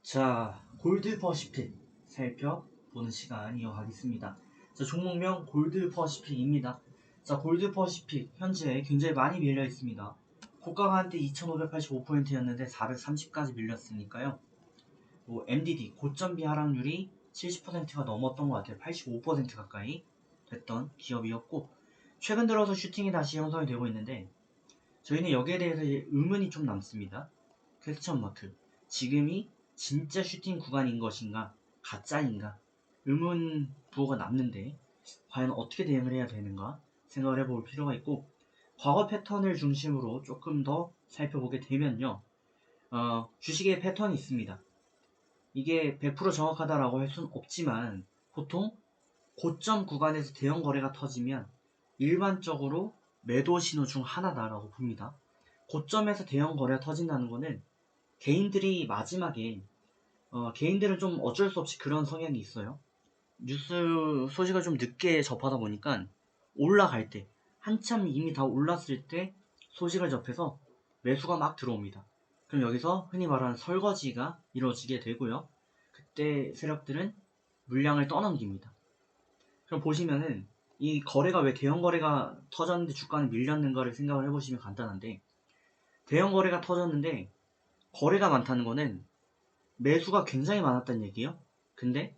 자, 골드 퍼시픽 살펴보는 시간 이어가겠습니다. 자, 종목명 골드 퍼시픽입니다. 자, 골드 퍼시픽 현재 굉장히 많이 밀려 있습니다. 고가가 한때 2585포인트였는데 430까지 밀렸으니까요. MDD 고점비 하락률이 70%가 넘었던 것 같아요. 85% 가까이 됐던 기업이었고, 최근 들어서 슈팅이 다시 형성이 되고 있는데, 저희는 여기에 대해서 의문이 좀 남습니다. 퀘스천 마크. 지금이 진짜 슈팅 구간인 것인가, 가짜인가, 의문 부호가 남는데, 과연 어떻게 대응을 해야 되는가 생각을 해볼 필요가 있고, 과거 패턴을 중심으로 조금 더 살펴보게 되면요, 주식의 패턴이 있습니다. 이게 100% 정확하다라고 할 수는 없지만, 보통 고점 구간에서 대형 거래가 터지면 일반적으로 매도 신호 중 하나다라고 봅니다. 고점에서 대형 거래가 터진다는 거는 개인들이 마지막에 개인들은 좀 어쩔 수 없이 그런 성향이 있어요. 뉴스 소식을 좀 늦게 접하다 보니까 올라갈 때 한참 이미 다 올랐을 때 소식을 접해서 매수가 막 들어옵니다. 그럼 여기서 흔히 말하는 설거지가 이루어지게 되고요. 그때 세력들은 물량을 떠넘깁니다. 그럼 보시면은 이 거래가 왜 대형 거래가 터졌는데 주가는 밀렸는가를 생각을 해보시면 간단한데, 대형 거래가 터졌는데 거래가 많다는 거는 매수가 굉장히 많았다는 얘기예요. 근데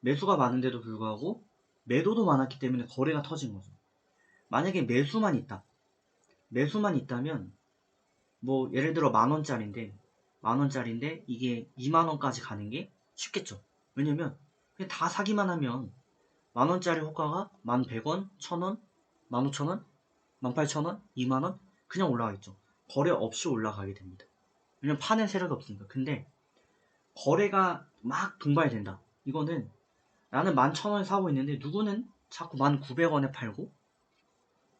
매수가 많은데도 불구하고 매도도 많았기 때문에 거래가 터진 거죠. 만약에 매수만 있다면 뭐 예를 들어 만 원짜리인데 이게 2만 원까지 가는 게 쉽겠죠. 왜냐면 그냥 다 사기만 하면 만 원짜리 호가가 11,100원, 1,000원, 15,000원, 18,000원, 2만원 그냥 올라가겠죠. 거래 없이 올라가게 됩니다. 왜냐면 파는 세력이 없으니까. 근데 거래가 막 동반된다. 이거는 나는 11,000원에 사고 있는데 누구는 자꾸 1,900원에 팔고,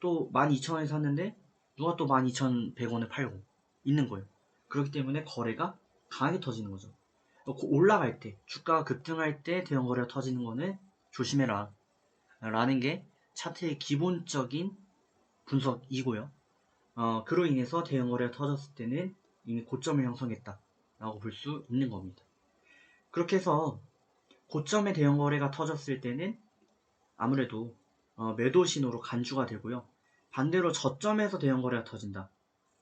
또 12,000원에 샀는데 누가 또 12,100원에 팔고 있는 거예요. 그렇기 때문에 거래가 강하게 터지는 거죠. 올라갈 때, 주가가 급등할 때 대형 거래가 터지는 거는 조심해라 라는 게 차트의 기본적인 분석이고요. 그로 인해서 대형 거래가 터졌을 때는 이미 고점을 형성했다 라고 볼 수 있는 겁니다. 그렇게 해서 고점의 대형 거래가 터졌을 때는 아무래도 매도 신호로 간주가 되고요. 반대로 저점에서 대형 거래가 터진다.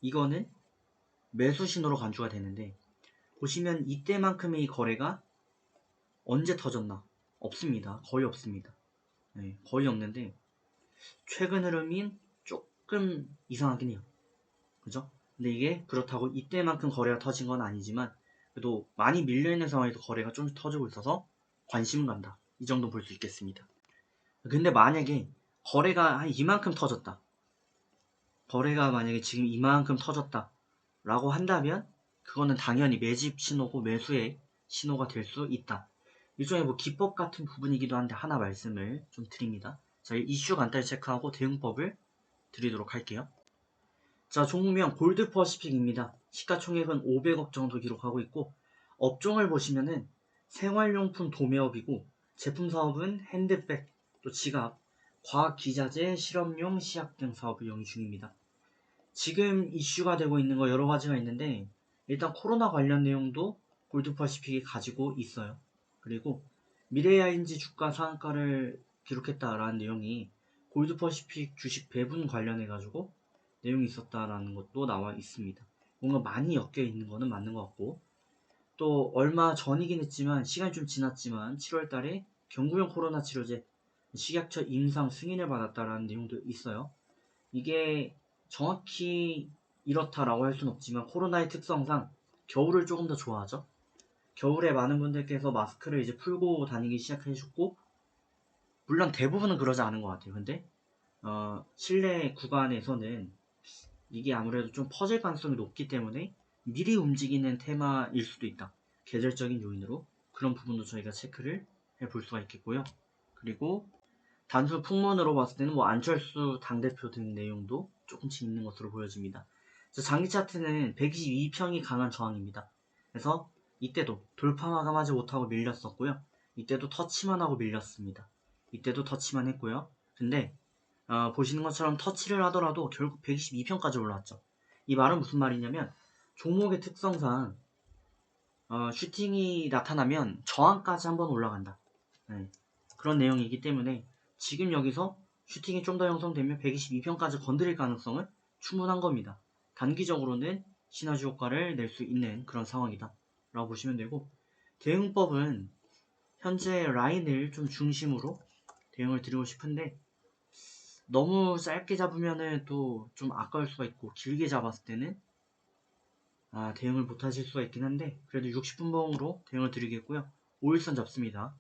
이거는 매수 신호로 간주가 되는데, 보시면 이때만큼의 거래가 언제 터졌나? 없습니다. 거의 없습니다. 네, 거의 없는데 최근 흐름인 조금 이상하긴 해요. 그죠? 근데 이게 그렇다고 이때만큼 거래가 터진 건 아니지만 그래도 많이 밀려있는 상황에서 거래가 좀 터지고 있어서 관심은 간다. 이 정도 볼 수 있겠습니다. 근데 만약에 거래가 한 이만큼 터졌다. 거래가 만약에 지금 이만큼 터졌다 라고 한다면 그거는 당연히 매집 신호고 매수의 신호가 될 수 있다. 일종의 뭐 기법 같은 부분이기도 한데 하나 말씀을 좀 드립니다. 자, 이슈 간단히 체크하고 대응법을 드리도록 할게요. 자, 종목명 골드퍼시픽입니다. 시가총액은 500억 정도 기록하고 있고, 업종을 보시면은 생활용품 도매업이고, 제품 사업은 핸드백, 또 지갑, 과학기자재, 실험용 시약 등 사업을 영위 중입니다. 지금 이슈가 되고 있는 거 여러 가지가 있는데, 일단 코로나 관련 내용도 골드퍼시픽이 가지고 있어요. 그리고 미래야인지 주가 상한가를 기록했다라는 내용이 골드퍼시픽 주식 배분 관련해가지고 내용이 있었다라는 것도 나와 있습니다. 뭔가 많이 엮여 있는 거는 맞는 것 같고, 또 얼마 전이긴 했지만 시간이 좀 지났지만 7월 달에 경구용 코로나 치료제 식약처 임상 승인을 받았다라는 내용도 있어요. 이게 정확히 이렇다라고 할 수는 없지만 코로나의 특성상 겨울을 조금 더 좋아하죠. 겨울에 많은 분들께서 마스크를 이제 풀고 다니기 시작하셨고, 물론 대부분은 그러지 않은 것 같아요. 근데 실내 구간에서는 이게 아무래도 좀 퍼질 가능성이 높기 때문에 미리 움직이는 테마일 수도 있다. 계절적인 요인으로 그런 부분도 저희가 체크를 해볼 수가 있겠고요. 그리고 단순 풍문으로 봤을 때는 뭐 안철수 당대표 등 내용도 조금씩 있는 것으로 보여집니다. 장기 차트는 122평이 강한 저항입니다. 그래서 이때도 돌파 마감하지 못하고 밀렸었고요. 이때도 터치만 하고 밀렸습니다. 이때도 터치만 했고요. 근데 보시는 것처럼 터치를 하더라도 결국 122평까지 올라왔죠. 이 말은 무슨 말이냐면 종목의 특성상 슈팅이 나타나면 저항까지 한번 올라간다. 네, 그런 내용이기 때문에 지금 여기서 슈팅이 좀 더 형성되면 122평까지 건드릴 가능성은 충분한 겁니다. 단기적으로는 시너지 효과를 낼 수 있는 그런 상황이다 라고 보시면 되고, 대응법은 현재 라인을 좀 중심으로 대응을 드리고 싶은데, 너무 짧게 잡으면은 또 좀 아까울 수가 있고, 길게 잡았을 때는 대응을 못 하실 수가 있긴 한데, 그래도 60분봉으로 대응을 드리겠고요. 5일선 잡습니다.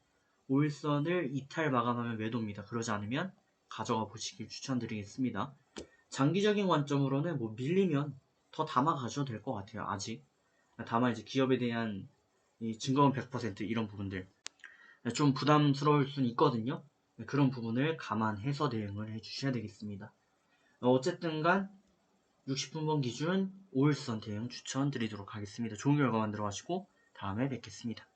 5일선을 이탈 마감하면 매도입니다. 그러지 않으면 가져가 보시길 추천드리겠습니다. 장기적인 관점으로는 뭐 밀리면 더 담아 가셔도 될 것 같아요. 아직. 다만 이제 기업에 대한 이 증거은 100% 이런 부분들 좀 부담스러울 수는 있거든요. 그런 부분을 감안해서 대응을 해주셔야 되겠습니다. 어쨌든 간 60분봉 기준 5일선 대응 추천드리도록 하겠습니다. 좋은 결과 만들어 가시고 다음에 뵙겠습니다.